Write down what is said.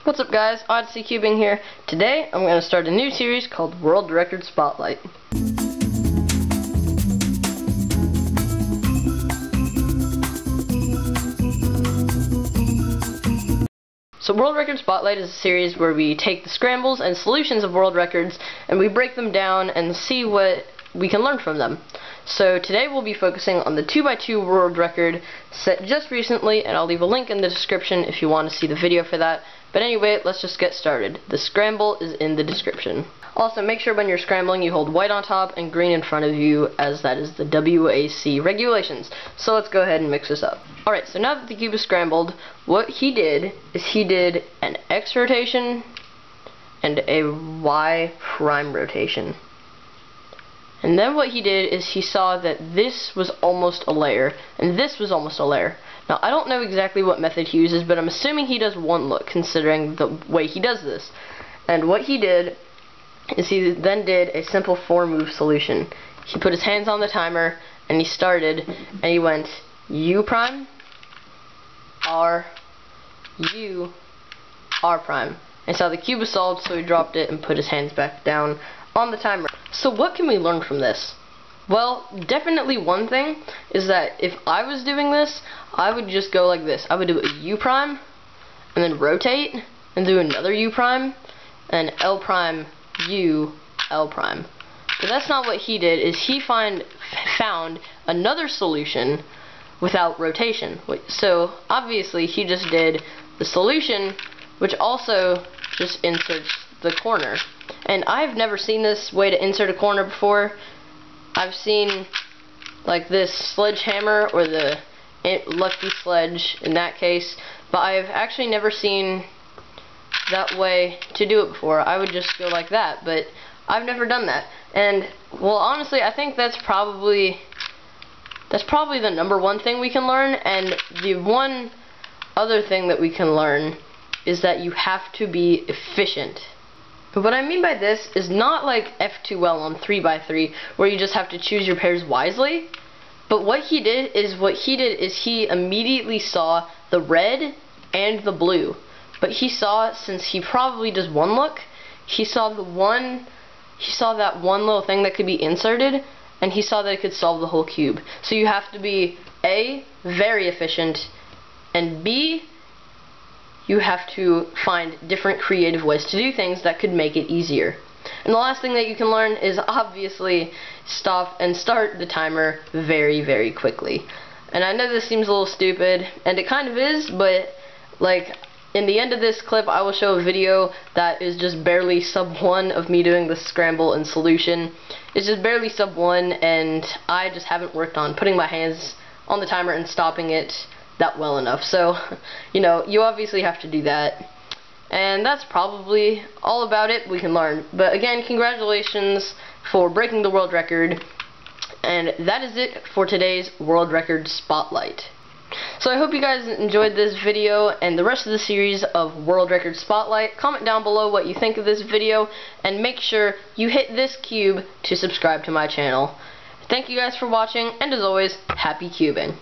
What's up guys, Odyssey Cubing here. Today I'm going to start a new series called World Record Spotlight. So World Record Spotlight is a series where we take the scrambles and solutions of world records and we break them down and see what we can learn from them. So today we'll be focusing on the 2x2 world record set just recently, and I'll leave a link in the description if you want to see the video for that. But anyway, let's just get started. The scramble is in the description. Also, make sure when you're scrambling you hold white on top and green in front of you, as that is the WAC regulations. So let's go ahead and mix this up. Alright, so now that the cube is scrambled, what he did is he did an X rotation and a Y prime rotation. And then what he did is he saw that this was almost a layer, and this was almost a layer. Now, I don't know exactly what method he uses, but I'm assuming he does one look, considering the way he does this. And what he did is he then did a simple 4-move solution. He put his hands on the timer, and he started, and he went U prime, R, U, R prime. And so the cube was solved, so he dropped it and put his hands back down on the timer. So what can we learn from this? Well, definitely one thing is that if I was doing this, I would just go like this. I would do a U prime, and then rotate, and do another U prime, and L prime, U, L prime. But that's not what he did, is he found another solution without rotation. So obviously he just did the solution, which also just inserts the corner. And I've never seen this way to insert a corner before. I've seen like this sledgehammer or the lucky sledge in that case, but I've actually never seen that way to do it before. I would just go like that, but I've never done that. And well, honestly, I think that's probably the #1 thing we can learn. And the one other thing that we can learn is that you have to be efficient. But what I mean by this is not like F2L on 3x3 where you just have to choose your pairs wisely. But what he did is he immediately saw the red and the blue. But he saw, since he probably does one look, he saw that one little thing that could be inserted, and he saw that it could solve the whole cube. So you have to be A, very efficient, and B, you have to find different creative ways to do things that could make it easier. And the last thing that you can learn is obviously stop and start the timer very, very quickly. And I know this seems a little stupid, and it kind of is, but like in the end of this clip I will show a video that is just barely sub-1 of me doing the scramble and solution. It's just barely sub-1, and I just haven't worked on putting my hands on the timer and stopping it that well enough. So, you know, you obviously have to do that. And that's probably all about it we can learn. But again, congratulations for breaking the world record. And that is it for today's World Record Spotlight. So I hope you guys enjoyed this video and the rest of the series of World Record Spotlight. Comment down below what you think of this video, and make sure you hit this cube to subscribe to my channel. Thank you guys for watching, and as always, happy cubing.